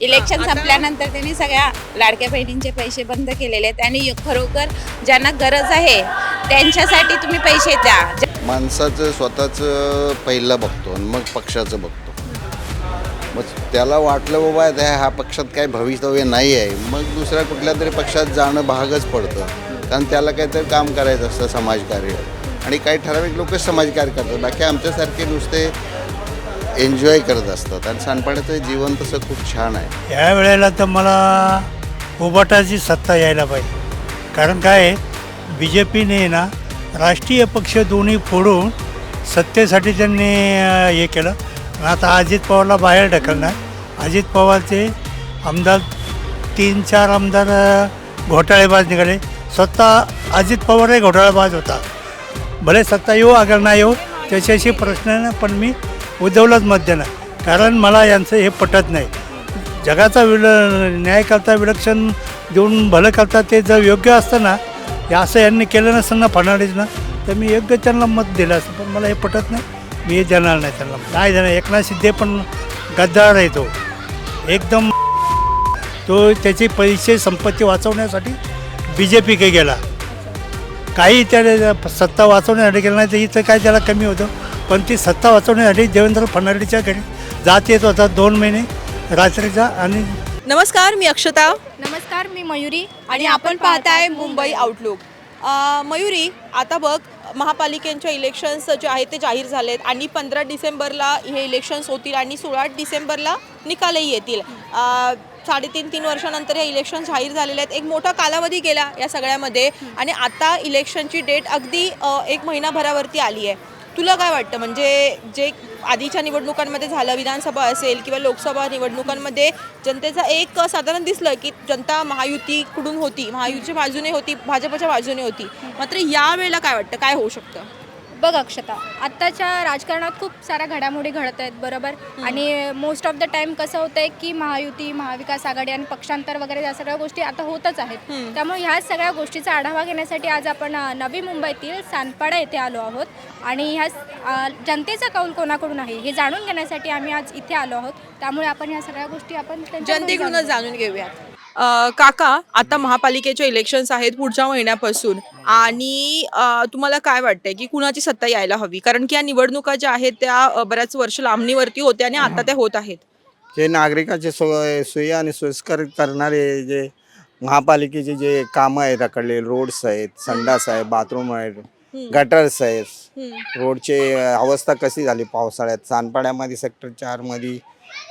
Election संपल्यानंतर त्यांनी सगळ्या लाडक्या बहिणींचे पैसे बंद केलेले आहेत आणि खरोखर ज्यांना गरज आहे त्यांच्यासाठी तुम्ही पैसे द्या. माणसाचं स्वतःचं पहिलं बघतो आणि मग पक्षाचं बघतो. मग त्याला वाटलं बाबा ह्या पक्षात काही भवितव्य नाही आहे, मग दुसऱ्या कुठल्या तरी पक्षात जाणं भागच पडतं. कारण त्याला काहीतरी काम करायचं असतं समाजकार्य, आणि काही ठराविक लोकच समाजकार्य करतात. बाकी आमच्यासारखे नुसते एन्जॉय करत असतात. आणि सांडपाण्याचं जीवन तसं खूप छान आहे. या वेळेला तर मला उबाटाची सत्ता यायला पाहिजे. कारण काय बी जे पीने ना राष्ट्रीय पक्ष दोन्ही फोडून सत्तेसाठी त्यांनी हे केलं. आता अजित पवारला बाहेर ढकलणार. अजित पवारचे आमदार 3-4 आमदार घोटाळेबाज निघाले. स्वतः अजित पवारही घोटाळेबाज होता. भले सत्ता येऊ अगर नाही येऊ त्याच्याशी प्रश्न नाही, पण मी उद्धवलाच मत देणार. कारण मला यांचं हे पटत नाही. जगाचा न्याय करता विलक्षण देऊन भलं करता ते जर योग्य असतं ना, हे असं यांनी केलं नसतं ना फडणवीस ना, तर मी योग्य त्यांना मत दिलं असतं. पण मला हे पटत नाही, मी हे देणार नाही त्यांना. नाही देणार. एकनाथ शिंदे पण गद्दार आहे तो एकदम. तो त्याची पैसे संपत्ती वाचवण्यासाठी बी जे पीकडे गेला. काही त्याला सत्ता वाचवण्यासाठी गेलं नाही तर इथं काय त्याला कमी होतं. पण ती सत्ता वाचवण्यासाठी देवेंद्र फडणवीसच्या घरी जात येत होता 2 महिने रात्रीचा. आणि नमस्कार, मी अक्षता. नमस्कार, मी मयुरी आणि आपण पाहताय मुंबई आउटलुक. मयुरी, आता बघ, महापालिकेच्या इलेक्शन्स जे आहेत ते जाहीर झालेत आणि 15 डिसेंबरला हे इलेक्शन्स होतील आणि 16 डिसेंबरला निकालही येतील. 3.5 वर्षानंतर हे इलेक्शन जाहीर झालेले आहेत. एक मोठा कालावधी गेला या सगळ्यामध्ये आणि आता इलेक्शनची डेट अगदी 1 महिनाभरावरती आली आहे. तुला काय वाटतं, म्हणजे जे आधीच्या निवडणुकांमध्ये झालं, विधानसभा असेल किंवा लोकसभा निवडणुकांमध्ये जनतेचा एक साधारण दिसलं की जनता महायुतीकडून होती, महायुतीच्या बाजूने होती, भाजपच्या बाजूने होती. मात्र यावेळेला काय वाटतं, काय होऊ शकतं? बघ अक्षता, आत्ताच्या राजकारणात खूप साऱ्या घडामोडी घडत आहेत बरोबर. आणि मोस्ट ऑफ द टाइम कसं होतं आहे की महायुती, महाविकास आघाडी आणि पक्षांतर वगैरे या सगळ्या गोष्टी आता होतच आहेत. त्यामुळे ह्या सगळ्या गोष्टीचा आढावा घेण्यासाठी आज आपण नवी मुंबईतील सानपाडा येथे आलो आहोत. आणि ह्या जनतेचा कौल कोणाकडून आहे हे जाणून घेण्यासाठी आम्ही आज इथे आलो आहोत. त्यामुळे आपण ह्या सगळ्या गोष्टी आपण जनतेकडूनच जाणून घेऊयात. काका, आता महापालिकेचे इलेक्शन्स आहेत पुढच्या महिन्यापासून, आणि तुम्हाला काय वाटतंय की कुणाची सत्ता यायला हवी? कारण की या निवडणुका ज्या आहेत त्या बऱ्याच वर्ष लांबणीवरती होत्या आणि आता त्या होत आहेत. जे नागरिकांचे सोयी आणि सोयीस्कर करणारे जे महापालिकेचे जे कामं आहेत, रखडले रोड्स आहेत, संडास आहे, बाथरूम आहेत, गटर्स आहेत, रोडची अवस्था कशी झाली पावसाळ्यात. सानपाड्यामध्ये सेक्टर 4 मध्ये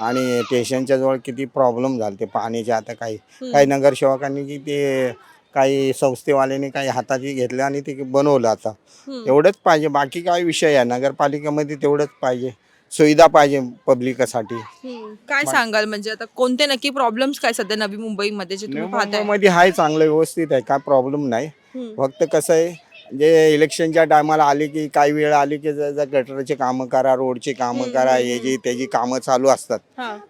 आणि स्टेशनच्या जवळ किती प्रॉब्लेम झाले ते पाण्याचे. आता काही नगरसेवकांनी की ते काही संस्थेवाल्यांनी काही हाताची घेतलं आणि ते बनवलं. आता एवढंच पाहिजे, बाकी काय विषय आहे नगरपालिकेमध्ये, तेवढंच पाहिजे. सुविधा पाहिजे पब्लिकसाठी. काय सांगाल, म्हणजे आता कोणते नक्की प्रॉब्लेम्स काय सध्या नवी मुंबईमध्ये जे तुम्ही पाहताय? मुंबईमध्ये आहे चांगलं व्यवस्थित आहे, काय प्रॉब्लेम नाही. फक्त कसं आहे, जे इलेक्शनच्या टायमाला आले की काही वेळ आली की गटरचे कामं करा, रोडची कामं करा, याची त्याची कामं चालू असतात.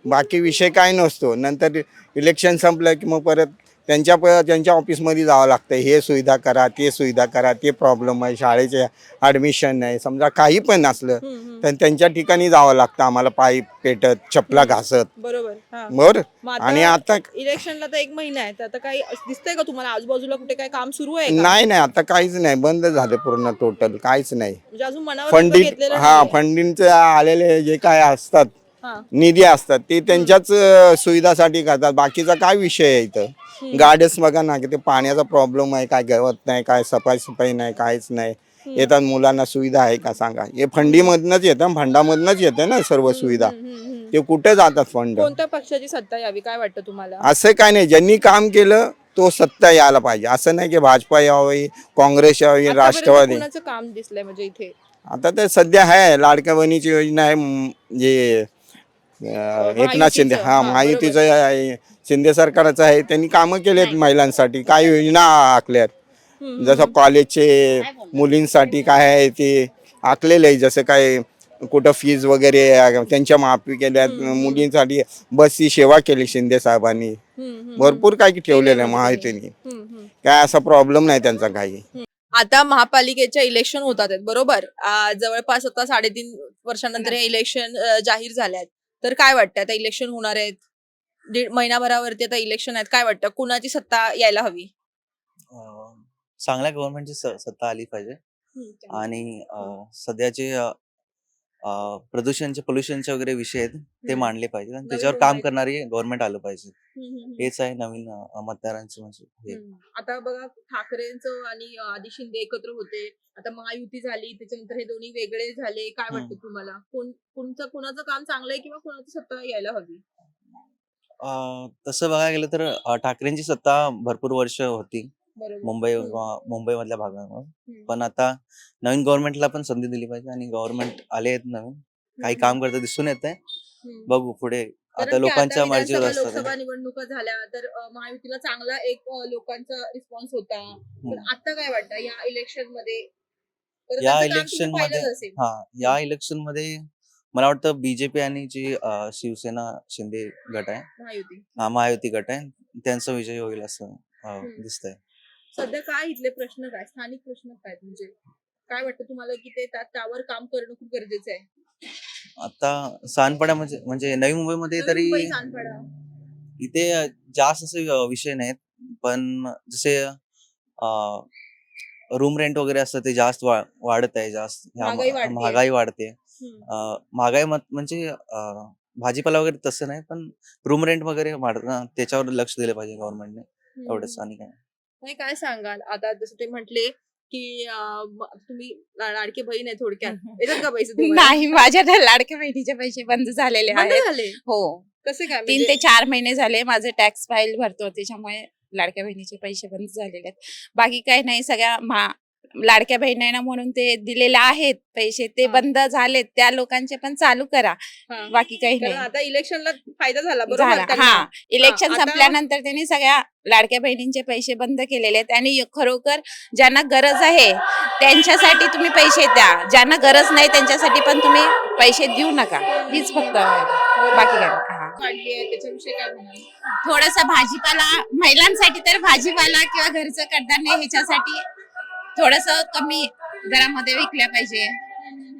बाकी विषय काय नसतो. नंतर इलेक्शन संपलं की मग परत त्यांच्या ऑफिसमध्ये जावं लागतं. हे सुविधा करा, ते सुविधा करा, ते प्रॉब्लेम आहे, शाळेचे ॲडमिशन नाही, समजा काही पण असलं तर त्यांच्या ठिकाणी जावं लागतं आम्हाला, पाईप पेटत, चपला घासत. बरोबर. आणि आता इलेक्शनला तर 1 महिना आहे, तर आता काही दिसतंय का तुम्हाला आजूबाजूला कुठे काय काम सुरू आहे? नाही, आता काहीच नाही, बंद झालं पूर्ण टोटल, काहीच नाही. म्हणजे अजून मनावर फंडिंगचे आलेले जे काय असतात निधी असतात ते त्यांच्याच सुविधासाठी करतात. बाकीचा काय विषय आहे इथं? गार्डन्स बघा ना, की ते पाण्याचा प्रॉब्लेम आहे, काय गवत नाही, काय सफाई नाही, काहीच नाही. येतात मुलांना सुविधा आहे का सांगा? हे फंडीमधनच येतं, फंडामधनच येतं ना सर्व सुविधा. ते कुठे जातात फंड? कोणत्या पक्षाची सत्ता यावी काय वाटतं तुम्हाला? असं काय नाही, ज्यांनी काम केलं तो सत्ता यायला पाहिजे. असं नाही की भाजपा यावी, काँग्रेस यावी, राष्ट्रवादी. काम दिसलंय म्हणजे इथे आता तर सध्या आहे लाडक्या बहिणीची योजना आहे, जे एकनाथ शिंदे महायुतीचं आहे, शिंदे सरकारचं आहे. त्यांनी कामं केलेत महिलांसाठी, काय योजना आखल्यात. जसं कॉलेजचे मुलींसाठी काय आहे ते आखलेलं आहे. जसं काय कुठं फीज वगैरे त्यांच्या माफी केल्यात. मुलींसाठी बसची सेवा केली शिंदे साहेबांनी. भरपूर काही ठेवलेलं आहे महायुतीने. काय असा प्रॉब्लेम नाही त्यांचा काही. आता महापालिकेच्या इलेक्शन होतात आहेत बरोबर. जवळपास आता 3.5 वर्षानंतर हे इलेक्शन जाहीर झाले आहेत. तर काय वाटतं, आता इलेक्शन होणार आहेत? दीड महिनाभरावरती आता इलेक्शन आहेत, काय वाटतं कुणाची सत्ता यायला हवी? चांगल्या गव्हर्नमेंटची सत्ता आली पाहिजे आणि सध्याचे प्रदूषणचे पोल्युशनचे वगैरे विषय आहेत ते हम्म. मांडले पाहिजे आणि नवीन त्याच्यावर काम मुंबईत. करणारी गव्हर्नमेंट आलं पाहिजे. हम्म. हेच आहे नवीन मतदारांचं म्हणजे हे. आता बघा ठाकरेंचं आणि आधी शिंदे एकत्र होते, आता महायुती झाली, त्याच्यानंतर हे दोन्ही वेगळे झाले. काय वाटतं तुम्हाला कोणाचं काम चांगलं आहे किंवा कोणाची सत्ता यायला हवी? तसं बघायला गेलं तर ठाकरेंची सत्ता भरपूर वर्ष होती बरोबर. मुंबईमधल्या भागावर. हम्म. पण आता नवीन गव्हर्नमेंटला पण संधी दिली पाहिजे आणि गव्हर्नमेंट आले आहेत नवीन, काही काम करतं दिसून येत आहे. हम्म. बघू पुढे कारण आता की लोकांच्या विधानसभा, मर्जीवर असतं लोकसभा ते. निवडणुका झाल्या तर महायुतीला चांगला एक लोकांचा रिस्पॉन्स होता. पण आता काय वाटतं या इलेक्शन मध्ये? तर या त्याचं काम इलेक्शन तुम्ही मध्ये पाहिलंच असेल. या इलेक्शन मध्ये मला वाटतं बीजेपी आणि जी शिवसेना शिंदे गट आहे, महायुती महायुती गट आहे, त्यांचा विजय होईल असं दिसतंय. सध्या काय इथले प्रश्न काय स्थानिक प्रश्न काय म्हणजे काय वाटतं तुम्हाला की ते त्यावर काम करणं खूप गरजेचं आहे? आता सांनपाडा म्हणजे नवी मुंबईमध्ये नवी तरी मुंबई, सानपाडा. इथे जास्त असे विषय नाहीत, पण जसे रूम रेंट वगैरे असतं ते जास्त वाढत आहे. जास्त महागाई वाढतेय. महागाई वाढते. हम्म. महागाई म्हणजे भाजीपाला वगैरे तसं नाही, पण रूम रेंट वगैरे वाढतं ना, त्याच्यावर लक्ष दिलं पाहिजे गव्हर्नमेंटने. एवढंच आणि काय. नाही, काय सांगाल आता जसं ते म्हटले की तुम्ही लाडके बहीण आहे थोडक्यात, येतात का पैसे तुम्हाला? नाही, माझ्या तर लाडक्या बहिणीचे पैसे बंद झालेले बंद आहेत. झाले? हो, कसे काय 3 ते 4 महिने झाले माझे टॅक्स फाईल भरतो, त्याच्यामुळे लाडक्या बहिणीचे पैसे बंद झालेले आहेत. बाकी काही नाही, सगळ्या लाडक्या बहिणींना म्हणून ते दिलेले आहेत पैसे, ते हा. बंद झालेत. त्या लोकांचे पण चालू करा, हा. बाकी काही कारण नाही. आता इलेक्शनला फायदा झाला बरोबर झाला. त्यांना. हा, इलेक्शन आता- संपल्यानंतर त्यांनी सगळ्या लाडक्या बहिणींचे पैसे बंद केलेले आहेत आणि खरोखर ज्यांना गरज आहे त्यांच्यासाठी तुम्ही पैसे द्या, ज्यांना गरज नाही त्यांच्यासाठी पण तुम्ही पैसे देऊ नका. हीच फक्त आहे. बाकी काय नाही. हा. वाढली आहे त्याच्याविषयी काय म्हणाल? थोडस भाजीपाला महिलांसाठी तर भाजीपाला किंवा घरचं कडधान्य ह्याच्यासाठी थोडस कमी दरामध्ये विकल्या पाहिजे.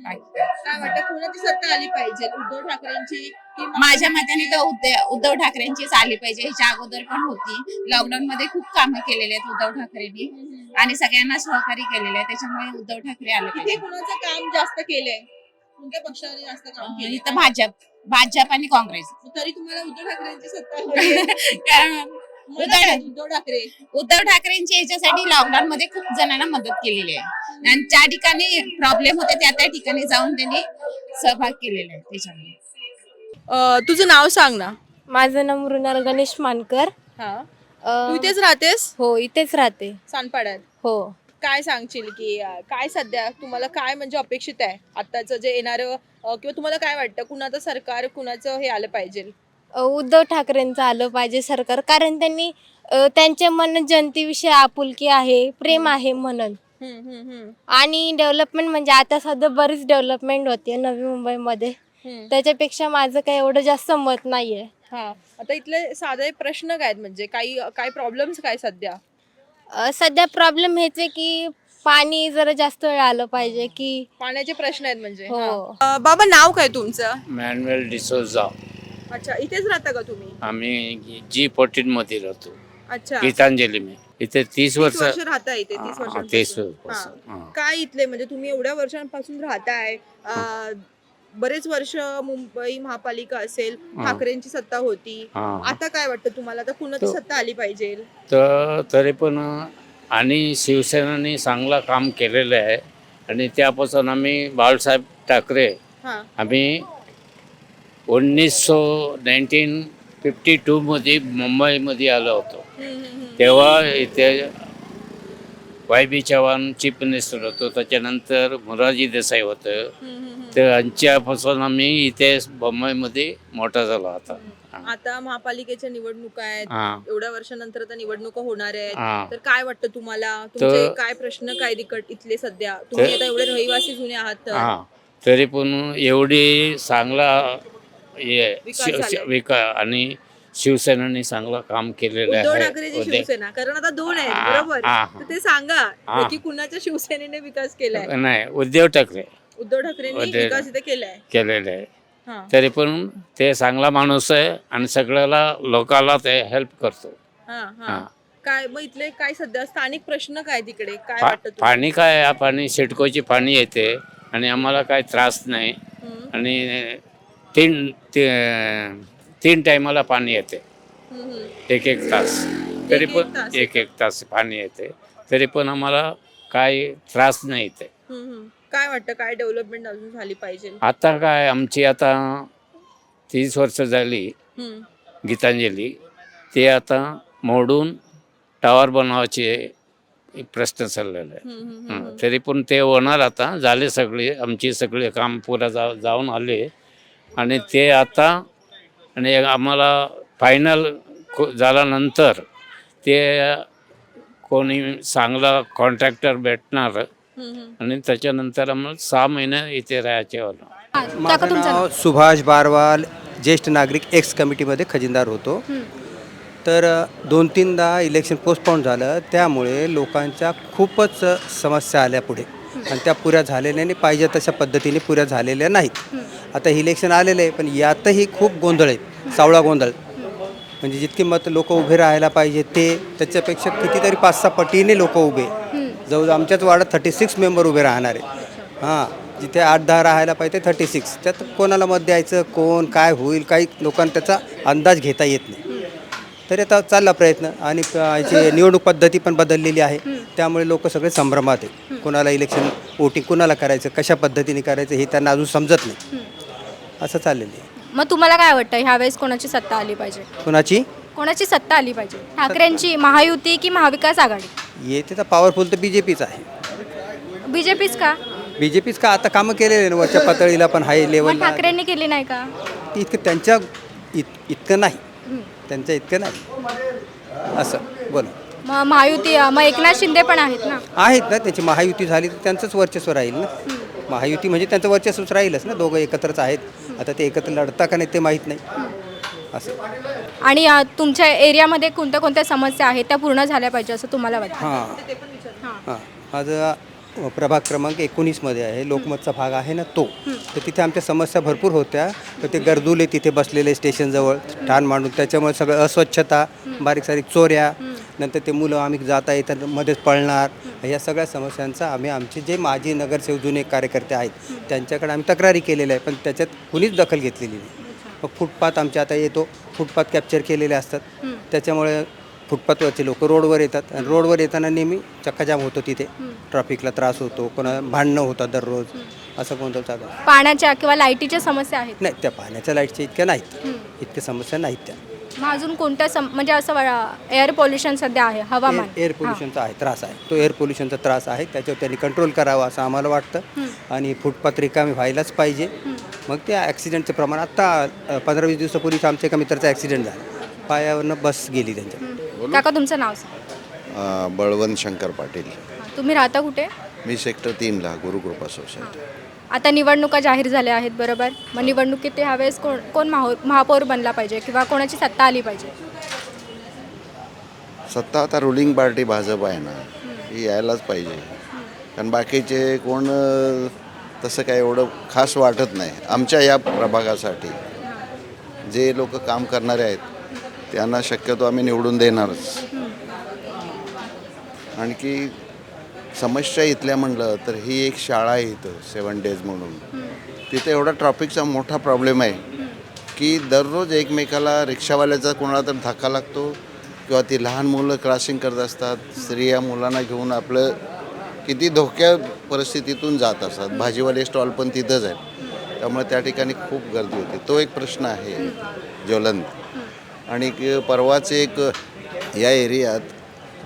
बाकी काय. काय वाटतं कोणाची सत्ता आली पाहिजे, उद्धव ठाकरेंची की माझ्या मताने तर उद्धव ठाकरेंचीच आली पाहिजे. ह्याच्या अगोदर पण होती. लॉकडाऊन मध्ये खूप कामं केलेली आहेत उद्धव ठाकरेंनी आणि सगळ्यांना सहकार्य केलेलं आहे, त्याच्यामुळे उद्धव ठाकरे आले इथे पाहिजे. कोणाचं काम जास्त केलंय, कोणत्या पक्षाने जास्त काम केलंय? इथं भाजप आणि काँग्रेस. तरी तुम्हाला उद्धव ठाकरेंची सत्ता हवी आहे. कारण उद्धव ठाकरे उद्धव ठाकरेंची ह्याच्यासाठी लॉकडाऊन मध्ये खूप जणांना मदत केलेली आहे आणि ज्या ठिकाणी प्रॉब्लेम होते त्या ठिकाणी जाऊन त्यांनी सहभाग केलेला आहे. त्याच्यामुळे तुझं नाव सांग ना. माझं नाव मृणाल गणेश मानकर. हा, अ, तू इथेच राहतेस? हो, इथेच राहते. सानपाड्यात. हो. काय सांगशील की काय सध्या तुम्हाला काय म्हणजे अपेक्षित आहे आताचं जे येणारं किंवा तुम्हाला काय वाटतं कुणाचं सरकार कुणाचं हे आलं पाहिजे? उद्धव ठाकरेंचं आलं पाहिजे सरकार, कारण त्यांनी त्यांच्या मनात जनतेविषयी आपुलकी आहे, प्रेम आहे म्हणून. आणि डेव्हलपमेंट म्हणजे आता सध्या बरीच डेव्हलपमेंट होते नवी मुंबईमध्ये, त्याच्यापेक्षा माझं काही एवढं जास्त मत नाहीये. हा, आता इथले साधे प्रश्न काय आहेत म्हणजे काय प्रॉब्लेम्स काय सध्या? सध्या प्रॉब्लेम हेच आहे की पाणी जरा जास्त वेळ आलं पाहिजे की. पाण्याचे प्रश्न आहेत म्हणजे. हो. हा. बाबा नाव काय तुमचं? मॅन्युअल डिसोजा. अच्छा, इथेच राहता का तुम्ही? आम्ही G14 मध्ये राहतो, अच्छा, गीतांजली में. इथे 30 30 वर्ष. वर्ष राहता इथे? 30 हा, वर्षांपासून. 30 हा. वर्षापासून. हा. काय इथले म्हणजे तुम्ही एवढ्या वर्षांपासून राहताय, बरेच वर्ष मुंबई महापालिका असेल, हा. ठाकरेंची सत्ता होती, हा. आता काय वाटतं तुम्हाला आता कुणाची तो- सत्ता आली पाहिजे? तर तरी पण आणि शिवसेनेने चांगलं काम केलेलं आहे आणि त्यापासून आम्ही बाळासाहेब ठाकरे हा, आम्ही 1952 मध्ये मुंबईमध्ये आलो होतो. तेव्हा इथे YB चव्हाण चीफ मिनिस्टर होतो, त्याच्यानंतर मोरारजी देसाई होतं. त्यांच्यापासून आम्ही इथे मुंबईमध्ये मोठा झालो आता. आता महापालिकेच्या निवडणुका आहेत, हा. एवढ्या वर्षानंतर आता निवडणुका होणार आहेत, हा. तर काय वाटतं तुम्हाला? तुमचे तर- काय प्रश्न काय इथले सध्या? तुम्ही तर- आता एवढे रहिवासी जुने आहात तर हा, तरी पण एवढी चांगला विकास झालाय. आणि शिवसेनेने चांगलं काम केलेलं उद्धव आहे. ठाकरेची शिवसेना, कारण आता दोन आहेत हा, बरोबर, हा. तर ते सांगा हा. की कुणाच्या शिवसेनेने विकास केलाय? नाही, उद्धव ठाकरे उद्धव ठाकरेंनी उद्धव- विकास इथे केलाय. केलेलं आहे. हां तरी पण ते चांगला माणूस आहे आणि सगळ्याला लोकाला ते हेल्प करतो. हां हां. हां काय मग इथले काय सध्या स्थानिक प्रश्न काय तिकडे काय पा वाटतं तुम्हाला? पाणी काय आहे, पाणी सिडकोची पाणी येते आणि आम्हाला काय त्रास नाही. हम्म, आणि तीन तीन टायमाला पाणी येते, हम्म. एक एक तास. तरी एक-एक पण तास एक एक तास पाणी येते, तरी पण आम्हाला काही त्रास नाही येते. काय वाटतं काय डेव्हलपमेंट अजून झाली पाहिजे? आता काय आमची आता 30 वर्ष झाली हम्म, गीतांजली, ते आता मोडून टावर बनवायचे एक प्रश्न चाललेला आहे. हम्म, हम्म, हम्म. तरी पण ते होणार, आता झाले सगळे, आमची सगळे काम पुरा जाऊन आले आणि ते आता आणि आम्हाला फायनल झाल्यानंतर ते कोणी चांगला कॉन्ट्रॅक्टर भेटणार आणि त्याच्यानंतर आम्हाला 6 महिने इथे राहायचे होतं. हां, काका माझं तुमचं नाव सुभाष बारवाल, ज्येष्ठ नागरिक एक्स कमिटीमध्ये खजिनदार होतो. तर 2-3दा इलेक्शन पोस्टपोन झालं, त्यामुळे लोकांच्या खूपच समस्या आल्या पुढे आणि त्या पुऱ्या झालेल्या नाही, पाहिजे तशा पद्धतीने पुऱ्या झालेल्या नाहीत. आता हे इलेक्शन आलेलं आहे, पण यातही खूप गोंधळ आहे, सावळा गोंधळ. म्हणजे जितकी मत लोक उभे राहायला पाहिजे ते त्याच्यापेक्षा कितीतरी 5-6 पटीने लोक उभे. जवळ आमच्याच वार्डात 36 मेंबर उभे राहणार आहे. हां, जिथे 8-10 राहायला पाहिजे 36. त्यात कोणाला मत द्यायचं, कोण काय होईल, काही लोकांना त्याचा अंदाज घेता येत नाही. तरी आता चालला प्रयत्न आणि याची निवडणूक पद्धती पण बदललेली आहे, त्यामुळे लोक सगळे संभ्रमात आहे. कोणाला इलेक्शन वोटिंग कोणाला करायचं, कशा पद्धतीने करायचं हे त्यांना अजून समजत नाही. असं चाललेलं आहे. मग तुम्हाला काय वाटतं ह्यावेळेस कोणाची सत्ता आली पाहिजे? कोणाची सत्ता आली पाहिजे? ठाकरेंची, महायुती की महाविकास आघाडी? येते तर पॉवरफुल तर BJPच आहे. बीजेपीच का? BJPच का आता कामं केलेले ना वरच्या पातळीला पण हाय मग लेवलला. ठाकरेंनी केली नाही का? इतकं त्यांच्या इतकं नाही, त्यांच्या इतकं नाही असं बोला. मग महायुती, मग एकनाथ शिंदे पण आहेत ना? आहेत ना, त्याची महायुती झाली तर त्यांचंच वर्चस्व राहील ना. महायुती म्हणजे त्यांचं वर्चस्वच राहीलच ना, दोघं एकत्रच आहेत. आता ते एकत्र लढता का नाही ते माहीत नाही असं. आणि तुमच्या एरियामध्ये कोणत्या कोणत्या समस्या आहेत त्या पूर्ण झाल्या पाहिजे असं तुम्हाला वाटतं? हां, माझं प्रभाग क्रमांक 19मध्ये आहे, लोकमतचा भाग आहे ना तो. तर तिथे आमच्या समस्या भरपूर होत्या. तर ते गर्दुले तिथे बसलेले स्टेशनजवळ ठाण मांडून, त्याच्यामुळे सगळं अस्वच्छता, बारीक सारीक चोऱ्या, नंतर ते मुलं आम्ही जाता येतात मध्येच पळणार, ह्या सगळ्या समस्यांचा आम्ही आमचे जे माजी नगरसेवक जुने कार्यकर्ते आहेत त्यांच्याकडे आम्ही तक्रारी केलेल्या आहे, पण त्याच्यात कुणीच दखल घेतलेली नाही. मग फुटपाथ आमच्या आता येतो, फुटपाथ कॅप्चर केलेले असतात, त्याच्यामुळे फुटपाथवरचे लोक रोडवर येतात आणि रोडवर येताना नेहमी चक्काजाम होतो, तिथे ट्रॅफिकला त्रास होतो, कोणा भांडणं होतात दररोज, असं कोणतं चालू आहे. पाण्याच्या किंवा लाईटीच्या समस्या आहेत? नाही, त्या पाण्याच्या लाईटच्या इतक्या नाहीत, इतक्या समस्या नाहीत त्या. मग अजून कोणत्या म्हणजे असं एअर पोल्युशन सध्या आहे, हवामान? एअर पोल्युशनचा आहे त्रास आहे, तो एअर पोल्युशनचा त्रास आहे, त्याच्यावर त्यांनी कंट्रोल करावा असं आम्हाला वाटतं. आणि फुटपाथ रिकामी व्हायलाच पाहिजे. मग त्या ॲक्सिडेंटचं प्रमाण आत्ता 15-20 दिवसापूर्वीच आमच्या एका मित्राचा ॲक्सिडेंट झाला, पायावरनं बस गेली त्यांच्या. काका तुमचं नाव सांगा. बळवंत शंकर पाटील. तुम्ही राहता कुठे? मी सेक्टर 3ला गुरुकृपा सोसायटी. आता निवडणुका जाहीर झाल्या आहेत बरोबर, मग निवडणुकीत ह्यावेळेस कोण महापौर बनला पाहिजे किंवा कोणाची सत्ता आली पाहिजे? सत्ता आता रुलिंग पार्टी भाजप आहे ना, ही यायलाच पाहिजे. कारण बाकीचे कोण तसं काय एवढं खास वाटत नाही आमच्या या प्रभागासाठी. जे लोक काम करणारे आहेत त्यांना शक्यतो आम्ही निवडून देणारच. आणखी समस्या इथल्या म्हणलं तर ही एक शाळा आहे इथं 7 डेज म्हणून. तिथे एवढा ट्रॅफिकचा मोठा प्रॉब्लेम आहे की दररोज एकमेकाला रिक्षावाल्याचा कोणाला तर धक्का लागतो किंवा ती लहान मुलं क्रॉसिंग करत असतात, स्त्रिया मुलांना घेऊन आपलं किती धोक्या परिस्थितीतून जात असतात. भाजीवाले स्टॉल पण तिथंच आहेत, त्यामुळे त्या ठिकाणी खूप गर्दी होते. तो एक प्रश्न आहे ज्वलंत. आणि परवाचे एक या एरियात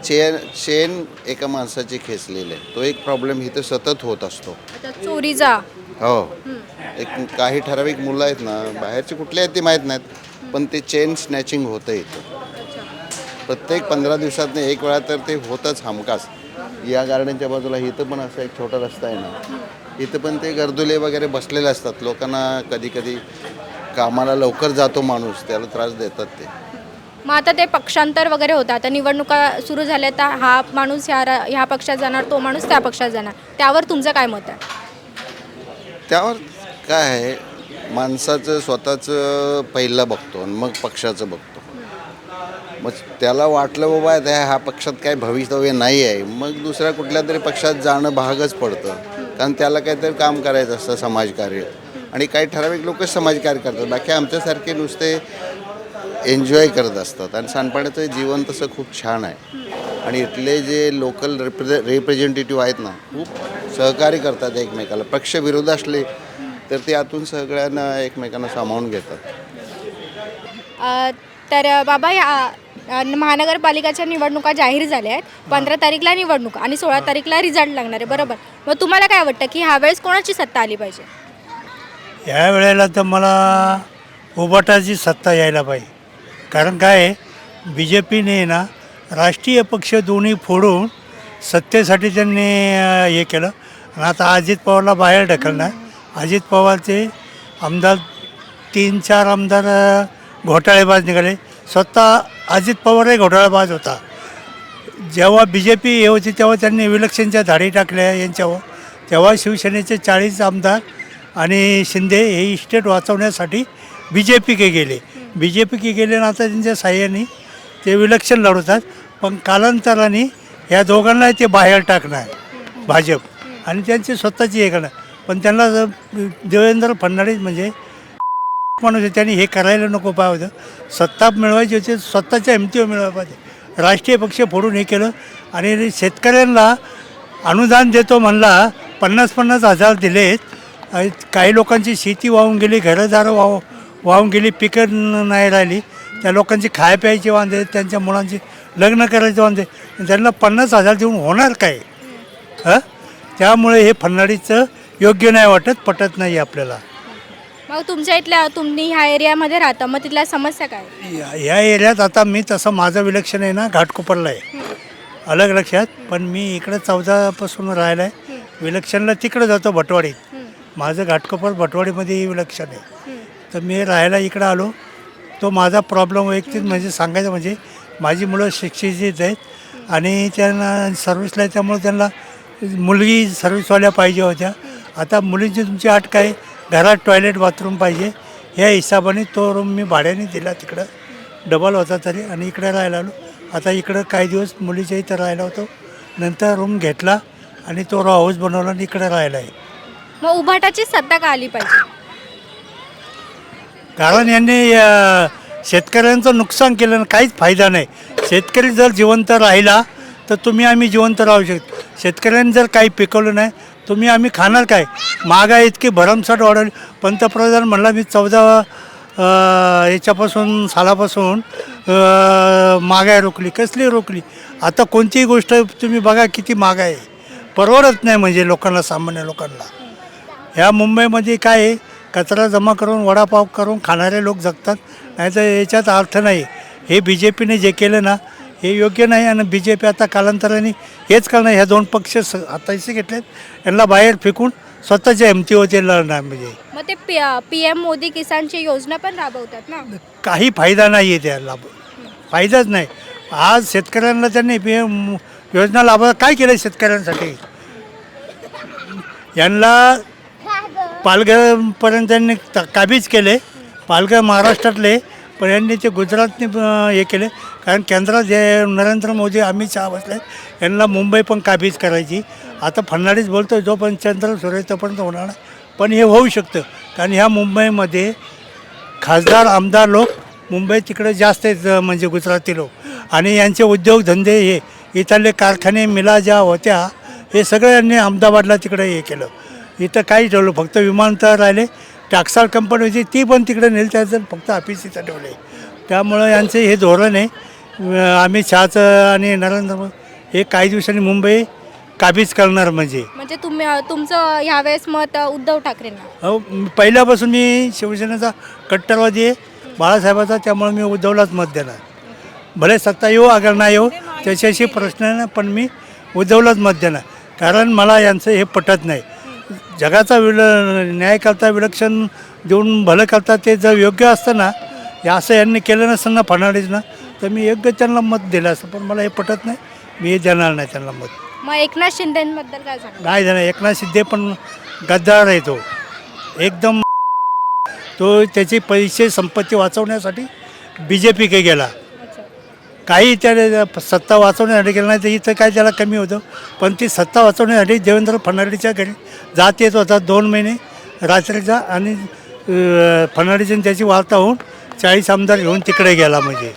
चेन एका माणसाची खेचलेली आहे, तो एक प्रॉब्लेम इथं सतत होत असतो. आता चोरीचा हो, एक काही ठराविक मुलं आहेत ना, बाहेरचे कुठले आहेत ते माहीत नाहीत, पण ते चेन स्नॅचिंग होतं इथं. प्रत्येक 15 दिवसातनं एक वेळा तर ते होतंच हमखास. या गार्डनच्या बाजूला इथं पण असा एक छोटा रस्ता आहे ना, इथं पण ते गर्दुले वगैरे बसलेले असतात. लोकांना कधी कधी कामाला लवकर जातो माणूस, त्याला त्रास देतात ते. मग आता ते पक्षांतर वगैरे होतं, आता निवडणुका सुरू झाल्या तर हा माणूस ह्या पक्षात जाणार, तो माणूस त्या पक्षात जाणार, त्यावर तुमचं काय मत आहे? त्यावर काय आहे, माणसाचं स्वतःचं पहिलं बघतो आणि मग पक्षाचं बघतो. मग त्याला वाटलं बाबा ह्या पक्षात काही भवितव्य नाही आहे, मग दुसऱ्या कुठल्या तरी पक्षात जाणं भागच पडतं. कारण त्याला काहीतरी काम करायचं असतं समाजकार्य, आणि काही ठराविक लोकच समाजकार्य करतात, बाकी आमच्यासारखे नुसते एन्जॉय करत असतात. आणि सांडपाण्याचं जीवन तसं खूप छान आहे. आणि इथले जे लोकल रिप्रेझेंटेटिव्ह आहेत ना, खूप सहकार्य करतात एकमेकाला. पक्ष विरोध असले तर ते आतून सगळ्यांना एकमेकांना सामावून घेतात. तर बाबा या महानगरपालिकाच्या निवडणुका जाहीर झाल्या आहेत. 15 तारीखला निवडणूक आणि 16 तारीखला रिझल्ट लागणार आहे, बरोबर. मग तुम्हाला काय वाटतं की ह्यावेळेस कोणाची सत्ता आली पाहिजे? या वेळेला तर मला उबाटाची सत्ता यायला पाहिजे. कारण काय आहे, बी जे पीने ना राष्ट्रीय पक्ष दोन्ही फोडून सत्तेसाठी त्यांनी हे केलं. आणि आता अजित पवारला बाहेर ढकलणार. अजित पवारचे आमदार 3-4 आमदार घोटाळेबाज निघाले. स्वतः अजित पवारही घोटाळेबाज होता. जेव्हा बी जे पी हे होती तेव्हा त्यांनी विलक्षणच्या धाडी टाकल्या यांच्यावर. तेव्हा शिवसेनेचे 40 आमदार आणि शिंदे हे इस्टेट वाचवण्यासाठी बी जे पी के गेले. बी जे पी के गेले आणि आता त्यांच्या साह्याने ते विलक्षण लढवतात. पण कालांतराने या दोघांना ते बाहेर टाकणार भाजप, आणि त्यांची स्वतःची हे करणार. पण त्यांना देवेंद्र फडणवीस म्हणजे माणूस आहे, त्यांनी हे करायला नको पाहिजे होतं. सत्ता मिळवायची होती, स्वतःच्या हिमतीवर मिळवायला पाहिजे. राष्ट्रीय पक्ष फोडून हे केलं. आणि शेतकऱ्यांना अनुदान देतो म्हणला, 50-50 हजार दिलेत. काही लोकांची शेती वाहून गेली, घरंदारं वाहून गेली, पिकं नाही राहिली. त्या लोकांची खाय प्यायचे वांदे, त्यांच्या मुलांची लग्न करायचे वांदे. त्यांना 50,000 देऊन होणार काय? त्यामुळे हे फडणवीसचं योग्य नाही वाटत, पटत नाही आपल्याला. मग तुमच्या इथल्या तुम्ही ह्या एरियामध्ये राहता, मग तिथल्या समस्या काय? या एरियात आता मी तसं माझं विलक्षण आहे ना घाटकोपरला आहे, अलग लक्षात. पण मी इकडं 14पासून राहिला आहे. विलक्षणला तिकडं जातो भटवाडीत. माझं घाटकोपर भटवाडीमध्ये विलक्षण आहे. तर मी राहायला इकडं आलो. तो माझा प्रॉब्लेम वैयक्तिक म्हणजे सांगायचं म्हणजे माझी मुलं शिक्षित आहेत आणि त्यांना सर्व्हिसला आहे, त्यामुळे त्यांना मुलगी सर्व्हिसवाल्या पाहिजे होत्या. आता मुलींची तुमची अट काय, घरात टॉयलेट बाथरूम पाहिजे. ह्या हिशोबाने तो रूम मी भाड्याने दिला, तिकडं डबल होता तरी, आणि इकडे राहायला आलो. आता इकडं काही दिवस मुलीच्या इथं राहायला होतो, नंतर रूम घेतला आणि तो हाऊस बनवला आणि इकडे राहायला आहे. मग उभाटाची सत्ता का आली पाहिजे? कारण यांनी शेतकऱ्यांचं नुकसान केलं, काहीच फायदा नाही. शेतकरी जर जिवंत राहिला तर आम्ही जिवंत राहू शकतो. शेतकऱ्यांनी जर काही पिकवलं नाही आम्ही खाणार काय? महागाई इतकी भरमसाठ वाढवली. पंतप्रधान म्हणला मी 14 सालापासून महागाई रोखली. कसली रोखली? आता कोणतीही गोष्ट तुम्ही बघा किती महागाई आहे, परवडत नाही म्हणजे लोकांना, सामान्य लोकांना. ह्या मुंबईमध्ये काय आहे, कचरा जमा करून वडापाव करून खाणारे लोक जगतात, नाही तर याच्यात अर्थ नाही. हे बी जे पीने जे केलं ना हे योग्य नाही. आणि बी जे पी आता कालांतराने हेच करणार. ह्या दोन पक्ष हाताशी घेतलेत, यांना बाहेर फेकून स्वतःच्या हिमतीवरती लढणार. म्हणजे मग ते PM मोदी किसानची योजना पण राबवतात ना, काही फायदा नाही आहे त्या लाभ, फायदाच नाही. आज शेतकऱ्यांना त्यांनी PM योजना लाभ काय केलं शेतकऱ्यांसाठी? यांना पालघरपर्यंत त्यांनी काबीज केले, पालघर महाराष्ट्रातले, पण यांनी ते गुजरातने हे केले. कारण केंद्रात जे नरेंद्र मोदी अमित शहा बसले, यांना मुंबई पण काबीज करायची. आता फडणवीस बोलतो जोपर्यंत चंद्र सूर्य तोपर्यंत होणार नाही, पण हे होऊ शकतं. कारण ह्या मुंबईमध्ये खासदार आमदार लोक मुंबई तिकडे जास्त आहेत, म्हणजे गुजराती लोक. आणि यांचे उद्योगधंदे हे इथले कारखाने मिला ज्या होत्या हे सगळं यांनी अहमदाबादला तिकडे हे केलं. इथं काही ठेवलं, फक्त विमानतळ राहिले. टॅक्साळ कंपनी होती ती पण तिकडे नेली, त्याचं फक्त ऑफिस इथं ठेवले. त्यामुळं यांचे हे धोरण आहे. अमित शहाचं आणि नरेंद्र मोदी हे काही दिवसांनी मुंबई काबीज करणार. म्हणजे तुमचं ह्यावेळेस मत उद्धव ठाकरेंना? हो, पहिल्यापासून मी शिवसेनेचा कट्टरवादी आहे बाळासाहेबाचा, त्यामुळे मी उद्धवलाच मत देणार. भले सत्ता येऊ अगर नाही येऊ त्याच्याशी प्रश्न नाही, पण मी उद्धवलाच मत देणार. कारण मला यांचं हे पटत नाही. जगाचा न्याय करता, विलक्षण देऊन भलं करता, ते जर योग्य असतं ना, हे असं यांनी केलं नसतं ना फडणवीसनं, तर मी योग्य त्यांना मत दिलं असतं. पण मला हे पटत नाही, मी हे देणार नाही त्यांना मत. मग एकनाथ शिंदेबद्दल काय सांगा? नाही देणार. एकनाथ शिंदे पण गद्दार आहे, तो एकदम तो त्याचे पैसे संपत्ती वाचवण्यासाठी बी जे पीकडे गेला. काही त्याला सत्ता वाचवण्यासाठी गेलं नाही तर इथं काय त्याला कमी होतं, पण ती सत्ता वाचवण्यासाठी देवेंद्र फडणवीसच्या घरी जात येत होता 2 महिने रात्रीचा, आणि फडणवीस त्याची वार्ता होऊन 40 आमदार घेऊन तिकडे गेला. म्हणजे